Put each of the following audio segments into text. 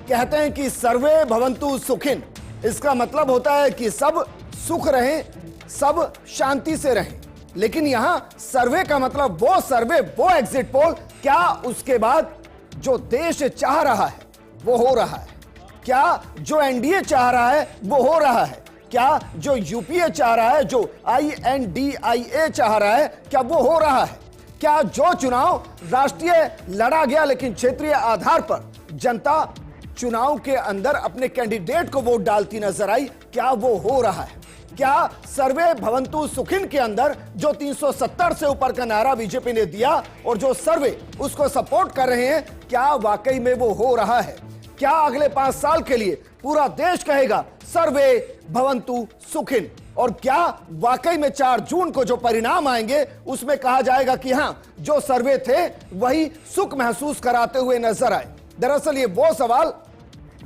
कहते हैं कि सर्वे भवन्तु सुखिन, इसका मतलब होता है कि सब सुख रहें, सब शांति से रहें। लेकिन यहां सर्वे का मतलब वो सर्वे, वो एग्जिट पोल, क्या उसके बाद जो देश चाह रहा है वो हो रहा है? क्या जो एनडीए चाह रहा है वो हो रहा है? क्या जो यूपीए चाह रहा है, जो INDIA चाह रहा है, क्या वो हो रहा है? क्या जो चुनाव राष्ट्रीय लड़ा गया लेकिन क्षेत्रीय आधार पर जनता चुनाव के अंदर अपने कैंडिडेट को वोट डालती नजर आई, क्या वो हो रहा है? क्या सर्वे भवन्तु सुखिन के अंदर जो 370 से ऊपर का नारा बीजेपी ने दिया और जो सर्वे उसको सपोर्ट कर रहे हैं, क्या वाकई में वो हो रहा है? क्या अगले 5 साल के लिए पूरा देश कहेगा सर्वे भवन्तु सुखिन? और क्या वाकई में 4 जून को जो परिणाम आएंगे उसमें कहा जाएगा कि हां, जो सर्वे थे वही सुख महसूस कराते हुए नजर आए? दरअसल ये वो सवाल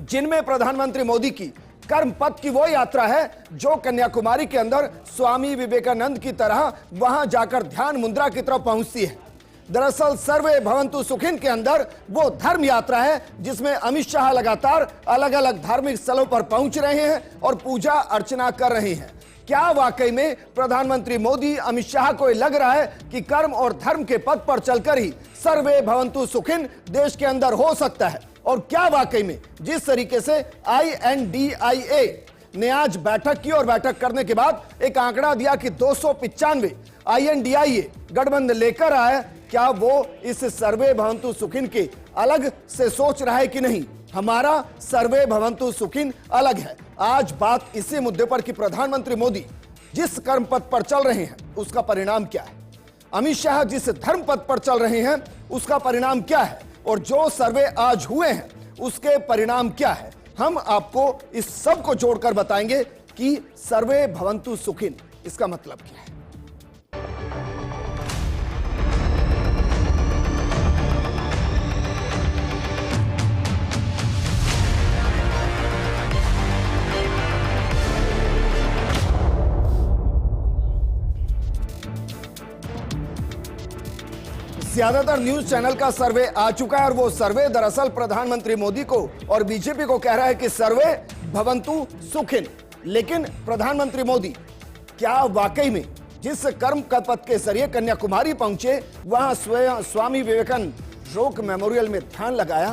जिनमें प्रधानमंत्री मोदी की कर्म पथ की वो यात्रा है जो कन्याकुमारी के अंदर स्वामी विवेकानंद की तरह वहां जाकर ध्यान मुद्रा की तरफ पहुंचती है। दरअसल सर्वे भवन्तु सुखिन के अंदर वो धर्म यात्रा है जिसमें अमित शाह लगातार अलग अलग धार्मिक स्थलों पर पहुंच रहे हैं और पूजा अर्चना कर रहे हैं। क्या वाकई में प्रधानमंत्री मोदी, अमित शाह को लग रहा है कि कर्म और धर्म के पथ पर चलकर ही सर्वे भवन्तु सुखिन देश के अंदर हो सकता है? और क्या वाकई में जिस तरीके से INDIA ने आज बैठक की और बैठक करने के बाद एक आंकड़ा दिया कि 295 INDIA गठबंधन लेकर आया, क्या वो इस सर्वे भवन्तु सुखिन के अलग से सोच रहा है कि नहीं? हमारा सर्वे भवन्तु सुखिन अलग है। आज बात इसी मुद्दे पर कि प्रधानमंत्री मोदी जिस कर्म पथ पर चल रहे हैं उसका परिणाम क्या है, अमित शाह जिस धर्म पथ पर चल रहे हैं उसका परिणाम क्या है, और जो सर्वे आज हुए हैं उसके परिणाम क्या है? हम आपको इस सब को जोड़कर बताएंगे कि सर्वे भवन्तु सुखिन इसका मतलब क्या है। ज्यादातर न्यूज चैनल का सर्वे आ चुका है और वो सर्वे दरअसल प्रधानमंत्री मोदी को और बीजेपी को कह रहा है कि सर्वे भवन्तु सुखिन। लेकिन प्रधानमंत्री मोदी क्या वाकई में जिस कर्म पथ के जरिए कन्याकुमारी पहुंचे, वहां स्वामी विवेकानंद रॉक मेमोरियल में ध्यान लगाया,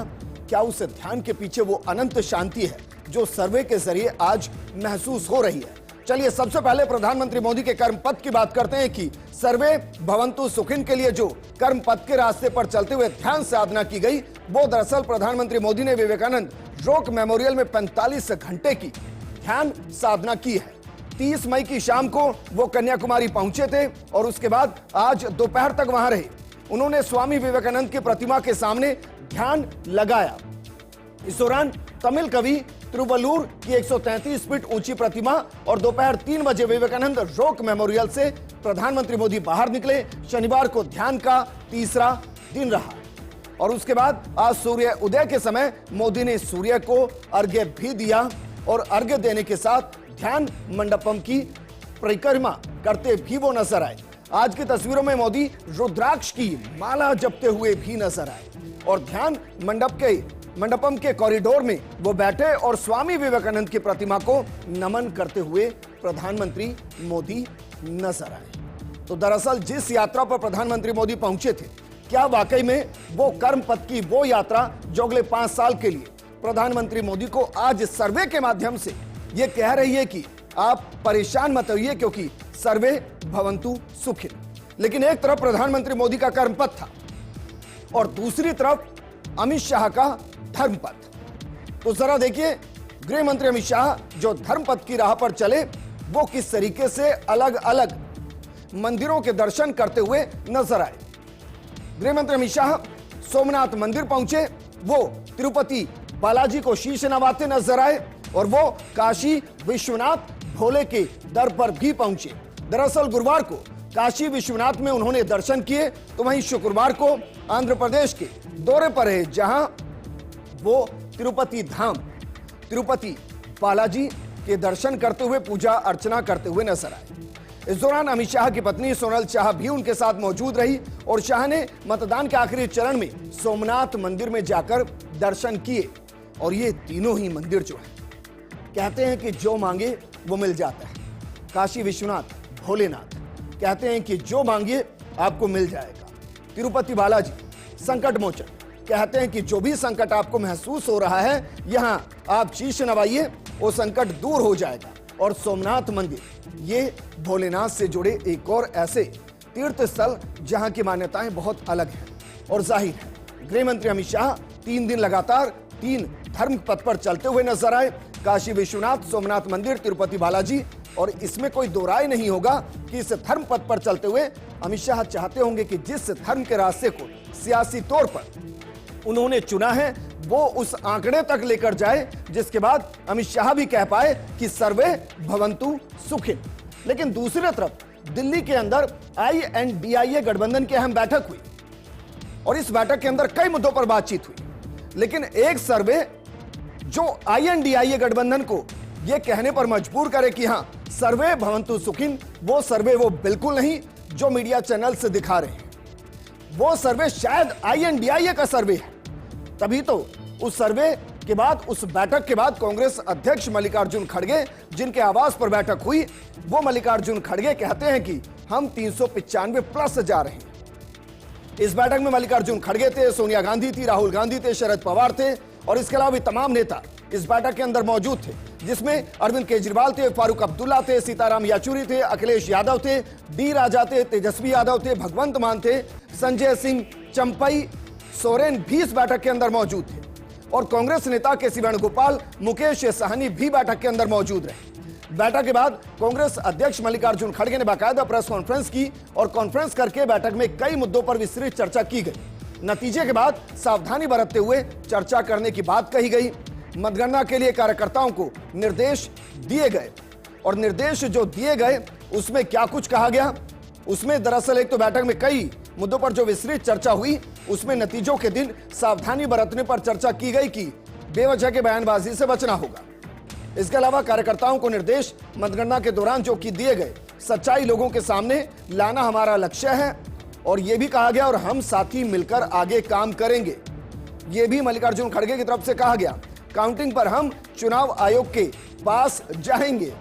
क्या उस ध्यान के पीछे वो अनंत शांति है जो सर्वे के जरिए आज महसूस हो रही है? चलिए सबसे पहले प्रधानमंत्री मोदी के कर्म पथ की बात करते हैं कि सर्वे भवन्तु सुखिन के लिए जो कर्म पथ के रास्ते पर चलते हुए ध्यान साधना की गई, वो दरअसल प्रधानमंत्री मोदी ने विवेकानंद रॉक मेमोरियल में 45 घंटे की ध्यान साधना की है। 30 मई की शाम को वो कन्याकुमारी पहुंचे थे और उसके बाद आज दोपहर तक वहां रहे। उन्होंने स्वामी विवेकानंद की प्रतिमा के सामने ध्यान लगाया। इस दौरान तमिल कवि तिरुवल्लूर की 133 फीट ऊंची प्रतिमा और दोपहर 3 बजे विवेकानंद रॉक मेमोरियल से प्रधानमंत्री मोदी बाहर निकले। शनिवार को ध्यान का तीसरा दिन रहा और उसके बाद आज सूर्य उदय के समय मोदी ने सूर्य को अर्घ्य भी दिया और अर्घ्य देने के साथ ध्यान मंडपम की परिक्रमा करते भी वो नजर आए। आज की तस्वीरों में मोदी रुद्राक्ष की माला जपते हुए भी नजर आए और ध्यान मंडपम के कॉरिडोर में वो बैठे और स्वामी विवेकानंद की प्रतिमा को नमन करते हुए प्रधानमंत्री मोदी नजर आए। तो दरअसल जिस यात्रा पर प्रधानमंत्री मोदी पहुंचे थे, क्या वाकई में वो कर्म पथ की वो यात्रा जो अगले 5 साल के लिए प्रधानमंत्री मोदी को आज सर्वे के माध्यम से ये कह रही है कि आप परेशान मत होइए क्योंकि सर्वे भवन्तु सुखिन। लेकिन एक तरफ प्रधानमंत्री मोदी का कर्म पथ था और दूसरी तरफ अमित शाह का धर्म पथ। तो जरा देखिए गृह मंत्री अमित शाह जो धर्म पथ की राह पर चले, वो किस तरीके से अलग अलग मंदिरों के दर्शन करते हुए नजर आए। गृह मंत्री अमित शाह सोमनाथ मंदिर पहुंचे, वो तिरुपति बालाजी को शीश नवाते नजर आए और वो काशी विश्वनाथ भोले के दर पर भी पहुंचे। दरअसल गुरुवार को काशी विश्वनाथ में उन्होंने दर्शन किए, तो वहीं शुक्रवार को आंध्र प्रदेश के दौरे पर है जहां वो तिरुपति धाम, तिरुपति बालाजी के दर्शन करते हुए पूजा अर्चना करते हुए नजर आए। इस दौरान अमित शाह की पत्नी सोनल शाह भी उनके साथ मौजूद रही और शाह ने मतदान के आखिरी चरण में सोमनाथ मंदिर में जाकर दर्शन किए। और ये तीनों ही मंदिर जो है, कहते हैं कि जो मांगे वो मिल जाता है। काशी विश्वनाथ, भोलेनाथ कहते हैं कि जो मांगिए आपको मिल जाएगा। तिरुपति बालाजी, संकट मोचन, कहते हैं कि जो भी संकट आपको महसूस हो रहा है, यहां आप शीश नवाइए, वो संकट दूर हो जाएगा। और सोमनाथ मंदिर, ये भोलेनाथ से जुड़े एक और ऐसे तीर्थ स्थल जहां की मान्यताएं बहुत अलग हैं। और जाहिर है गृह मंत्री अमित शाह 3 दिन लगातार 3 धर्म पथ पर चलते हुए नजर आए। काशी विश्वनाथ, सोमनाथ मंदिर, तिरुपति बालाजी, और इसमें कोई दो राय नहीं होगा कि इस धर्म पथ पर चलते हुए अमित शाह चाहते होंगे कि जिस धर्म के रास्ते को सियासी तौर पर उन्होंने चुना है, वो उस आंकड़े तक लेकर जाए जिसके बाद अमित शाह भी कह पाए कि सर्वे भवन्तु सुखिन। लेकिन दूसरी तरफ दिल्ली के अंदर INDIA गठबंधन की अहम बैठक हुई और इस बैठक के अंदर कई मुद्दों पर बातचीत हुई, लेकिन एक सर्वे जो INDIA गठबंधन को यह कहने पर मजबूर करे कि हां सर्वे भवन्तु सुखिन, वो सर्वे वो बिल्कुल नहीं जो मीडिया चैनल से दिखा रहे हैं। वो सर्वे शायद INDIA का सर्वे है। तभी तो उस सर्वे के बाद, उस बैठक के बाद कांग्रेस अध्यक्ष मल्लिकार्जुन खड़गे, जिनके आवास पर बैठक हुई, वो मल्लिकार्जुन खड़गे कहते हैं कि हम 395 प्लस जा रहे हैं। इस बैठक में मल्लिकार्जुन खड़गे थे, सोनिया गांधी थी, राहुल गांधी थे, शरद पवार थे और इसके अलावा भी तमाम नेता इस बैठक के अंदर मौजूद थे, जिसमें अरविंद केजरीवाल थे, फारूक अब्दुल्ला थे, सीताराम येचुरी थे, अखिलेश यादव थे, डी राजा थे, तेजस्वी यादव थे, भगवंत मान थे, संजय सिंह, चंपई सोरेन भी इस बैठक के अंदर मौजूद थे और कांग्रेस नेता के.सी. वेणुगोपाल, मुकेश साहनी भी बैठक के अंदर मौजूद रहे। बैठक के बाद कांग्रेस अध्यक्ष मल्लिकार्जुन खड़गे ने बाकायदा प्रेस कॉन्फ्रेंस की और कॉन्फ्रेंस करके बैठक में कई मुद्दों पर विस्तृत चर्चा की गई। नतीजे के बाद सावधानी बरतते हुए चर्चा करने की बात कही गई। मतगणना के लिए कार्यकर्ताओं को निर्देश दिए गए और निर्देश जो दिए गए उसमें क्या कुछ कहा गया, उसमें दरअसल एक तो बैठक में कई मुद्दों पर जो विस्तृत चर्चा हुई, उसमें नतीजों के दिन सावधानी बरतने पर चर्चा की गई कि बेवजह के बयानबाजी से बचना होगा। इसके अलावा कार्यकर्ताओं को निर्देश मतगणना के दौरान जो कि दिए गए, सच्चाई लोगों के सामने लाना हमारा लक्ष्य है और यह भी कहा गया और हम साथी मिलकर आगे काम करेंगे। यह भी मल्लिकार्जुन खड़गे की तरफ से कहा गया। काउंटिंग पर हम चुनाव आयोग के पास जाएंगे।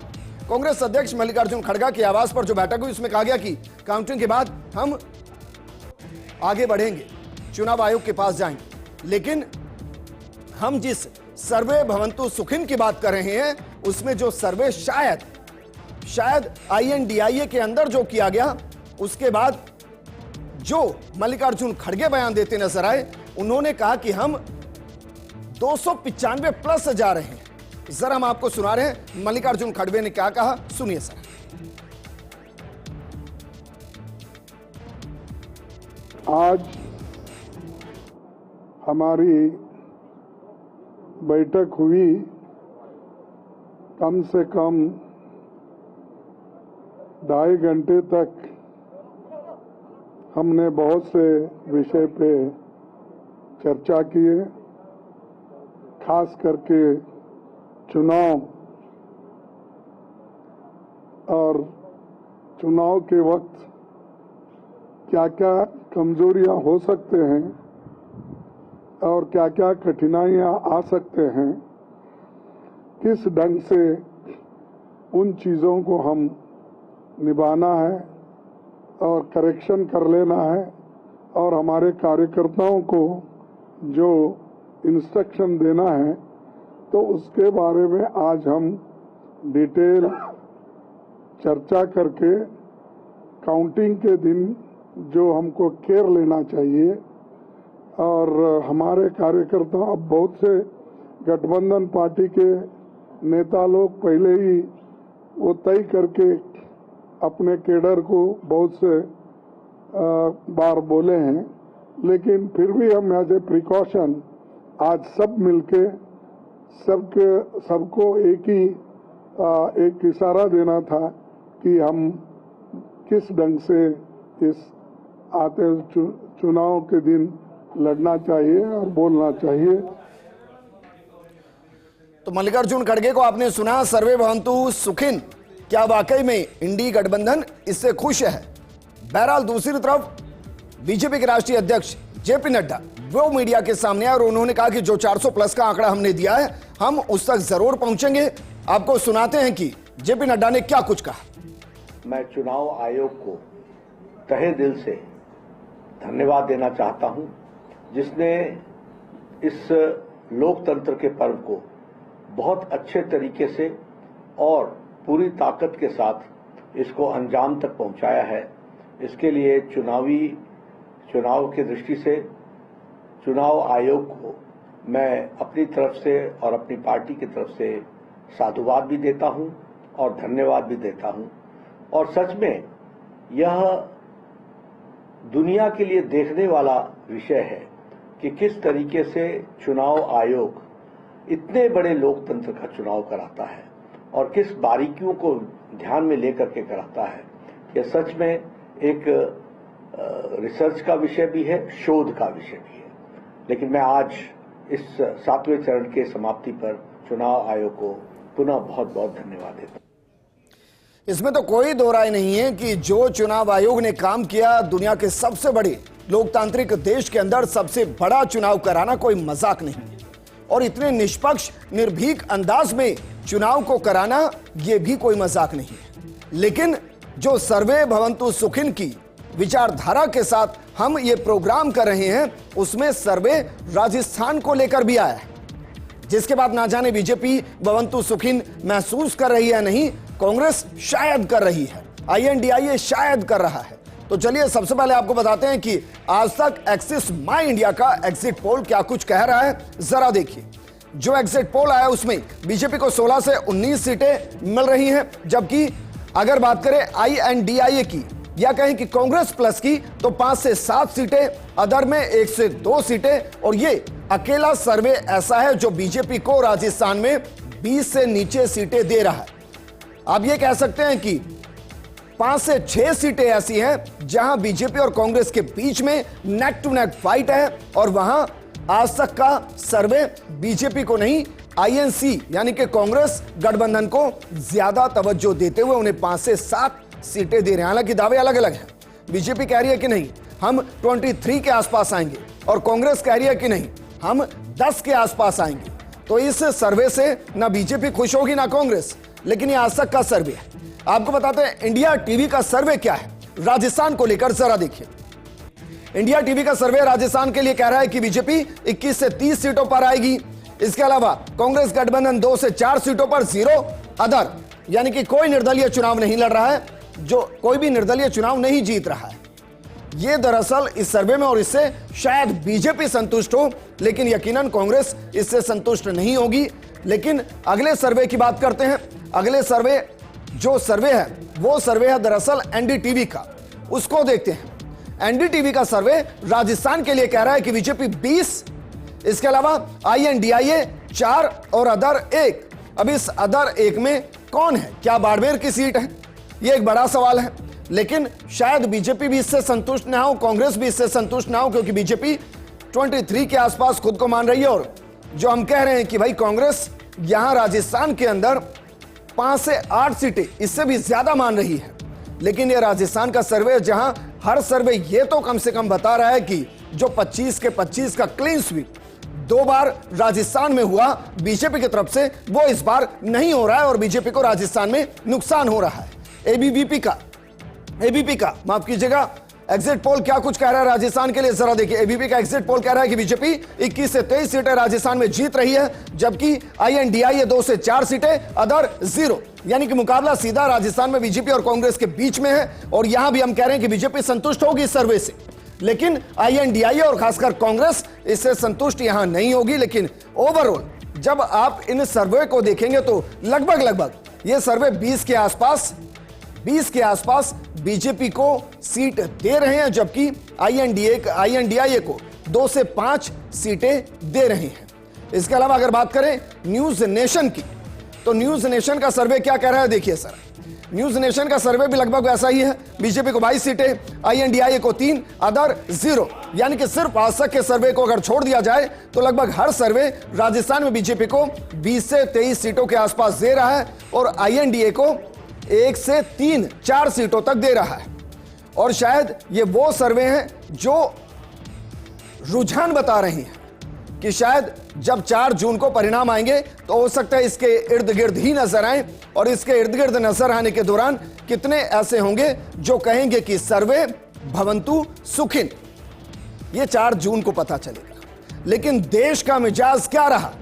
कांग्रेस अध्यक्ष मल्लिकार्जुन खड़गे के आवास पर जो बैठक हुई उसमें कहा गया कि काउंटिंग के बाद हम आगे बढ़ेंगे, चुनाव आयोग के पास जाएंगे। लेकिन हम जिस सर्वे भवन्तु सुखिन की बात कर रहे हैं, उसमें जो सर्वे शायद INDIA के अंदर जो किया गया, उसके बाद जो मल्लिकार्जुन खड़गे बयान देते नजर आए, उन्होंने कहा कि हम 295 प्लस जा रहे हैं। जरा हम आपको सुना रहे हैं मल्लिकार्जुन खड़गे ने क्या कहा, सुनिए सर। आज हमारी बैठक हुई, कम से कम 2.5 घंटे तक हमने बहुत से विषय पे चर्चा किए, खास करके चुनाव और चुनाव के वक्त क्या क्या कमजोरियां हो सकते हैं और क्या क्या कठिनाइयां आ सकते हैं, किस ढंग से उन चीज़ों को हम निभाना है और करेक्शन कर लेना है और हमारे कार्यकर्ताओं को जो इंस्ट्रक्शन देना है, तो उसके बारे में आज हम डिटेल चर्चा करके काउंटिंग के दिन जो हमको केयर लेना चाहिए और हमारे कार्यकर्ता, अब बहुत से गठबंधन पार्टी के नेता लोग पहले ही वो तय करके अपने केडर को बहुत से बार बोले हैं, लेकिन फिर भी हम एज ए प्रिकॉशन आज सब मिलके सबको एक इशारा देना था कि हम किस ढंग से इस आते चुनाव के दिन लड़ना चाहिए और बोलना चाहिए। तो मल्लिकार्जुन खड़गे को आपने सुना, सर्वे भवन्तु सुखिन। क्या वाकई में इंडी गठबंधन इससे खुश है? बहरहाल दूसरी तरफ बीजेपी के राष्ट्रीय अध्यक्ष जेपी नड्डा वो मीडिया के सामने आए और उन्होंने कहा कि जो 400 प्लस का आंकड़ा हमने दिया है हम उस तक जरूर पहुंचेंगे। आपको सुनाते हैं कि जेपी नड्डा ने क्या कुछ कहा। मैं चुनाव आयोग को तहे दिल से धन्यवाद देना चाहता हूं, जिसने इस लोकतंत्र के पर्व को बहुत अच्छे तरीके से और पूरी ताकत के साथ इसको अंजाम तक पहुंचाया है। इसके लिए चुनाव की दृष्टि से चुनाव आयोग को मैं अपनी तरफ से और अपनी पार्टी की तरफ से साधुवाद भी देता हूं और धन्यवाद भी देता हूं। और सच में यह दुनिया के लिए देखने वाला विषय है कि किस तरीके से चुनाव आयोग इतने बड़े लोकतंत्र का चुनाव कराता है और किस बारीकियों को ध्यान में लेकर के कराता है। यह सच में एक रिसर्च का विषय भी है, शोध का विषय भी है। लेकिन मैं आज इस 7वें चरण के समाप्ति पर चुनाव आयोग को पुनः बहुत बहुत धन्यवाद देता हूं। इसमें तो कोई दो राय नहीं है कि जो चुनाव आयोग ने काम किया, दुनिया के सबसे बड़े लोकतांत्रिक देश के अंदर सबसे बड़ा चुनाव कराना कोई मजाक नहीं है और इतने निष्पक्ष निर्भीक अंदाज में चुनाव को कराना यह भी कोई मजाक नहीं है। लेकिन जो सर्वे भवन्तु सुखिन की विचारधारा के साथ हम ये प्रोग्राम कर रहे हैं, उसमें सर्वे राजस्थान को लेकर भी आया है, जिसके बाद ना जाने बीजेपी भवन्तु सुखिन महसूस कर रही है नहीं, कांग्रेस शायद कर रही है, INDIA शायद कर रहा है। तो चलिए सबसे पहले आपको बताते हैं कि आज तक एक्सिस माई इंडिया का एग्जिट पोल क्या कुछ कह रहा है। जरा देखिए, जो एग्जिट पोल आया उसमें बीजेपी को 16 से 19 सीटें मिल रही हैं, जबकि अगर बात करें INDIA की या कहें कि कांग्रेस प्लस की तो 5 से 7 सीटें, अदर में 1 से 2 सीटें। और ये अकेला सर्वे ऐसा है जो बीजेपी को राजस्थान में 20 से नीचे सीटें दे रहा है। आप ये कह सकते हैं कि 5 से 6 सीटें ऐसी हैं जहां बीजेपी और कांग्रेस के बीच में नेक टू नेक फाइट है और वहां आज तक का सर्वे बीजेपी को नहीं, INC यानी कि कांग्रेस गठबंधन को ज्यादा तवज्जो देते हुए उन्हें 5 से 7 सीटें दे रहे हैं। हालांकि दावे अलग अलग हैं। बीजेपी कह रही है कि नहीं हम 23 के आसपास आएंगे और कांग्रेस कह रही है कि नहीं हम 10 के आसपास आएंगे। तो इस सर्वे से ना बीजेपी खुश होगी ना कांग्रेस, लेकिन ये आज तक का सर्वे है। आपको बताते हैं इंडिया टीवी का सर्वे क्या है राजस्थान को लेकर, जरा देखिए। इंडिया टीवी का सर्वे राजस्थान के लिए कह रहा है कि बीजेपी 21 से 30 सीटों पर आएगी। इसके अलावा कांग्रेस गठबंधन 2 से 4 सीटों पर, 0 अदर, यानी कि कोई निर्दलीय चुनाव नहीं लड़ रहा है, जो कोई भी निर्दलीय चुनाव नहीं जीत रहा है। यह दरअसल इस सर्वे में, और इससे शायद बीजेपी संतुष्ट हो, लेकिन यकीनन कांग्रेस इससे संतुष्ट नहीं होगी। लेकिन अगले सर्वे की बात करते हैं। अगले सर्वे जो सर्वे है वो सर्वे है दरअसल NDTV का, उसको देखते हैं। NDTV का सर्वे राजस्थान के लिए कह रहा है कि बीजेपी 20, इसके अलावा INDIA 4 और अदर 1। अब इस अदर 1 में कौन है? क्या बाड़मेर की सीट है? यह एक बड़ा सवाल है। लेकिन शायद बीजेपी भी इससे संतुष्ट ना हो, कांग्रेस भी इससे संतुष्ट ना हो, क्योंकि बीजेपी 23 के आसपास खुद को मान रही है। और जो हम कह रहे हैं कि भाई कांग्रेस यहां राजस्थान के अंदर 5 से 8 सीटें इससे भी ज्यादा मान रही है। लेकिन यह राजस्थान का सर्वे, जहां हर सर्वे ये तो कम से कम बता रहा है कि जो 25 के 25 का क्लीन स्वीप 2 बार राजस्थान में हुआ बीजेपी की तरफ से, वो इस बार नहीं हो रहा है और बीजेपी को राजस्थान में नुकसान हो रहा है। एबीपी का माफ कीजिएगा, एग्जिट पोल क्या कुछ कह रहा है राजस्थान के लिए, जरा देखिए। एबीपी का एग्जिट पोल कह रहा है कि बीजेपी 21 से 23 सीटें राजस्थान में जीत रही है, जबकि INDIA 2 से 4 सीटें, अदर 0, यानी कि मुकाबला सीधा राजस्थान में बीजेपी और कांग्रेस के बीच में है। और यहां भी हम कह रहे हैं कि बीजेपी संतुष्ट होगी इस सर्वे से, लेकिन INDIA और खासकर कांग्रेस इससे संतुष्ट यहां नहीं होगी। लेकिन ओवरऑल जब आप इन सर्वे को देखेंगे तो लगभग यह सर्वे 20 के आसपास बीजेपी को सीट दे रहे हैं, जबकि INDIA को 2 से 5 सीटें दे रहे हैं। इसके अलावा अगर बात करें न्यूज नेशन की, तो न्यूज नेशन का सर्वे क्या कह रहा है, देखिए सर। न्यूज नेशन का सर्वे भी लगभग वैसा ही है। बीजेपी को 22 सीटें, INDIA को 3, अदर 0, यानी कि सिर्फ आज तक के सर्वे को अगर छोड़ दिया जाए तो लगभग हर सर्वे राजस्थान में बीजेपी को 20 से 23 सीटों के आसपास दे रहा है और INDA को 1 से 3-4 सीटों तक दे रहा है। और शायद ये वो सर्वे हैं जो रुझान बता रही हैं कि शायद जब 4 जून को परिणाम आएंगे तो हो सकता है इसके इर्द गिर्द ही नजर आए, और इसके इर्द गिर्द नजर आने के दौरान कितने ऐसे होंगे जो कहेंगे कि सर्वे भवन्तु सुखिन। ये 4 जून को पता चलेगा। लेकिन देश का मिजाज क्या रहा?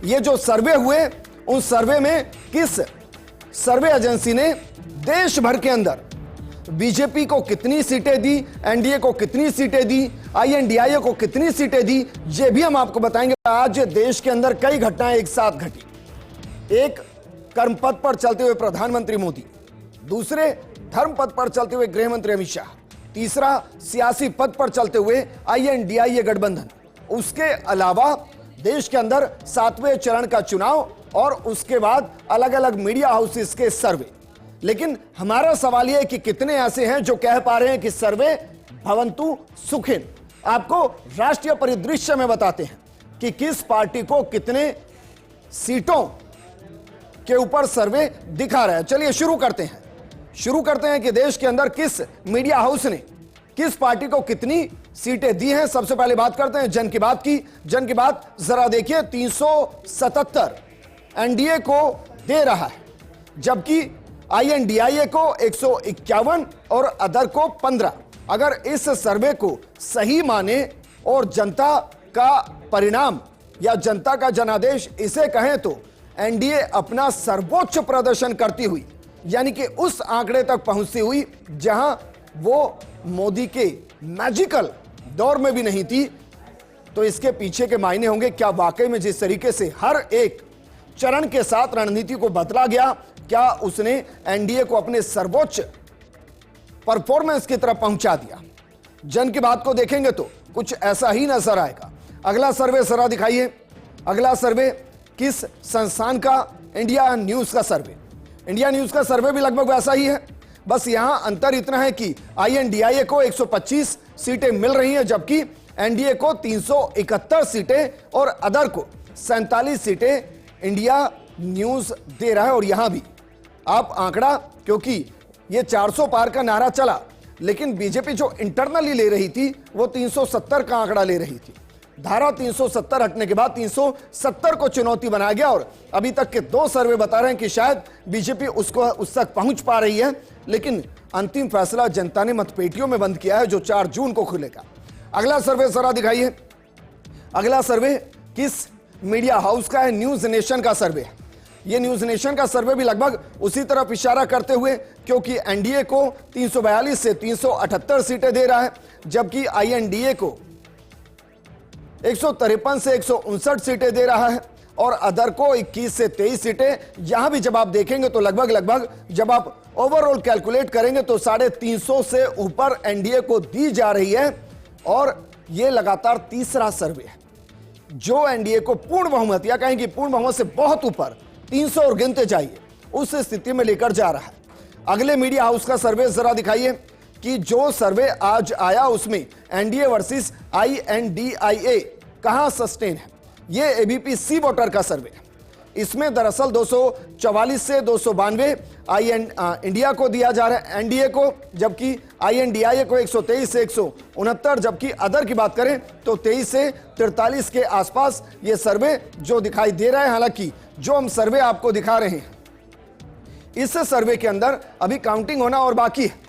ये जो सर्वे हुए, उन सर्वे में किस सर्वे एजेंसी ने देश भर के अंदर बीजेपी को कितनी सीटें दी, एनडीए को कितनी सीटें दी, आईएनडीआईए को कितनी सीटें दी, ये भी हम आपको बताएंगे। आज देश के अंदर कई घटनाएं एक साथ घटी। एक कर्मपथ पर चलते हुए प्रधानमंत्री मोदी, दूसरे धर्म पथ पर चलते हुए गृह मंत्री अमित शाह, तीसरा सियासी पद पर चलते हुए आईएनडीआईए गठबंधन, उसके अलावा देश के अंदर 7वें चरण का चुनाव और उसके बाद अलग अलग मीडिया हाउसेस के सर्वे। लेकिन हमारा सवाल यह है कि कितने ऐसे हैं जो कह पा रहे हैं कि सर्वे भवन्तु सुखिन। आपको राष्ट्रीय परिदृश्य में बताते हैं कि किस पार्टी को कितने सीटों के ऊपर सर्वे दिखा रहा है। चलिए शुरू करते हैं कि देश के अंदर किस मीडिया हाउस ने किस पार्टी को कितनी सीटें दी हैं। सबसे पहले बात करते हैं जन की बात की। जन की बात जरा देखिए, 377 एनडीए को दे रहा है, जबकि आईएनडीआईए को 151 और अदर को 15। अगर इस सर्वे को सही माने और जनता का परिणाम या जनता का जनादेश इसे कहें तो एनडीए अपना सर्वोच्च प्रदर्शन करती हुई, यानी कि उस आंकड़े तक पहुंचती हुई जहां वो मोदी के मैजिकल दौर में भी नहीं थी, तो इसके पीछे के मायने होंगे। क्या वाकई में जिस तरीके से हर एक चरण के साथ रणनीति को बदला गया, क्या उसने एनडीए को अपने सर्वोच्च परफॉर्मेंस की तरफ पहुंचा दिया? जन की बात को देखेंगे तो कुछ ऐसा ही नजर आएगा। अगला सर्वे जरा दिखाइए। अगला सर्वे किस संस्थान का? इंडिया न्यूज का सर्वे। इंडिया न्यूज का सर्वे भी लगभग वैसा ही है, बस यहां अंतर इतना है कि आईएनडीआईए को 125 सीटें मिल रही हैं, जबकि एनडीए को 371 सीटें और अदर को 47 सीटें इंडिया न्यूज दे रहा है। और यहां भी आप आंकड़ा, क्योंकि ये 400 पार का नारा चला, लेकिन बीजेपी जो इंटरनली ले रही थी वो 370 का आंकड़ा ले रही थी। धारा 370 हटने के बाद 370 को चुनौती बनाया गया, और अभी तक के 2 सर्वे बता रहे हैं कि शायद बीजेपी उस तक पहुंच पा रही है, लेकिन अंतिम फैसला जनता ने मतपेटियों में बंद किया है, जो 4 जून को खुलेगा। अगला सर्वे जरा दिखाइए। अगला सर्वे किस मीडिया हाउस का है? न्यूज नेशन का सर्वे है। यह न्यूज नेशन का सर्वे भी लगभग उसी तरफ इशारा करते हुए, क्योंकि एनडीए को 342 से 378 सीटें दे रहा है, जबकि आईएनडीए को 153 से 159 सीटें दे रहा है, और अदर को 21 से 23 सीटें। यहां भी जब आप देखेंगे तो लगभग जब आप ओवरऑल कैलकुलेट करेंगे तो 350 से ऊपर एनडीए को दी जा रही है, और यह लगातार तीसरा सर्वे है जो एनडीए को पूर्ण बहुमत, या कहें कि पूर्ण बहुमत से बहुत ऊपर 300 और गिनते जाइए, उस स्थिति में लेकर जा रहा है। अगले मीडिया हाउस का सर्वे जरा दिखाइए कि जो सर्वे आज आया उसमें एनडीए वर्सेस आईएनडीआईए कहां सस्टेन है। यह एबीपी सी वोटर का सर्वे है। इसमें दरअसल 244 से 292 इंडिया को दिया जा रहा है, एनडीए को, जबकि आईएनडीआईए को 123 से 169, जबकि अदर की बात करें तो 23 से 43 के आसपास ये सर्वे जो दिखाई दे रहा है। हालांकि जो हम सर्वे आपको दिखा रहे हैं, इस सर्वे के अंदर अभी काउंटिंग होना और बाकी है,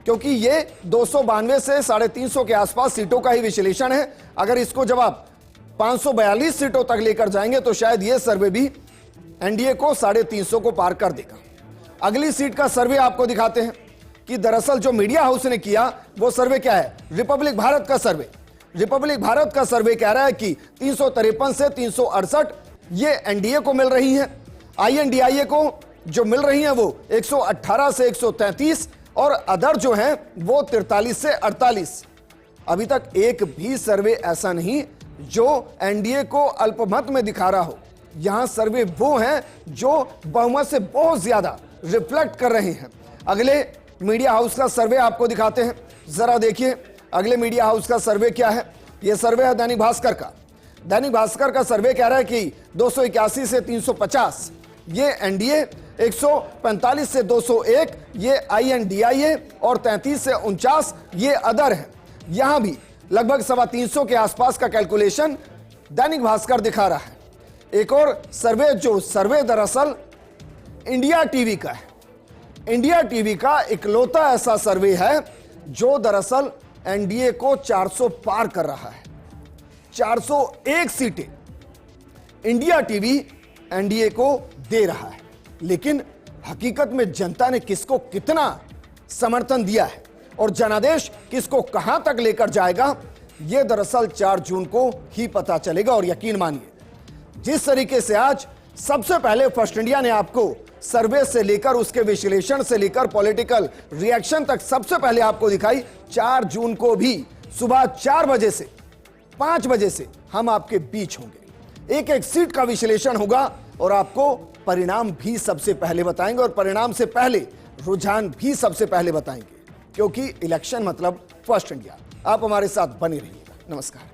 क्योंकि ये 292 से 350 के आसपास सीटों का ही विश्लेषण है। अगर इसको जब आप 542 सीटों तक लेकर जाएंगे तो शायद यह सर्वे भी एनडीए को 350 को पार कर देगा। अगली सीट का सर्वे आपको दिखाते हैं कि दरअसल जो मीडिया हाउस ने किया वो सर्वे क्या है। रिपब्लिक भारत का सर्वे। रिपब्लिक भारत का सर्वे कह रहा है कि 353 से 368 ये एनडीए को मिल रही है, आईएनडीआईए को जो मिल रही है वो 118 से 133, और अदर जो है वो 43 से 48। अभी तक एक भी सर्वे ऐसा नहीं जो एनडीए को अल्पमत में दिखा रहा हो। यहां सर्वे वो हैं जो बहुमत से बहुत ज्यादा रिफ्लेक्ट कर रहे हैं। अगले मीडिया हाउस का सर्वे आपको दिखाते हैं, जरा देखिए अगले मीडिया हाउस का सर्वे क्या है। यह सर्वे है दैनिक भास्कर का। दैनिक भास्कर का सर्वे कह रहा है कि 281 से 350 ये एनडीए, 145 से 201 ये आईएनडीआईए, और 33 से 49 ये अदर है। यहां भी लगभग 325 के आसपास का कैलकुलेशन दैनिक भास्कर दिखा रहा है। एक और सर्वे दरअसल इंडिया टीवी का है। इंडिया टीवी का इकलौता ऐसा सर्वे है जो दरअसल एनडीए को 400 पार कर रहा है। 401 सीटें इंडिया टीवी एनडीए को दे रहा है, लेकिन हकीकत में जनता ने किसको कितना समर्थन दिया है और जनादेश किसको कहां तक लेकर जाएगा, यह दरअसल 4 जून को ही पता चलेगा। और यकीन मानिए, जिस तरीके से आज सबसे पहले फर्स्ट इंडिया ने आपको सर्वे से लेकर उसके विश्लेषण से लेकर पॉलिटिकल रिएक्शन तक सबसे पहले आपको दिखाई, 4 जून को भी सुबह 4 बजे से 5 बजे से हम आपके बीच होंगे। एक एक सीट का विश्लेषण होगा और आपको परिणाम भी सबसे पहले बताएंगे और परिणाम से पहले रुझान भी सबसे पहले बताएंगे, क्योंकि इलेक्शन मतलब फर्स्ट इंडिया। आप हमारे साथ बने रहिएगा। नमस्कार।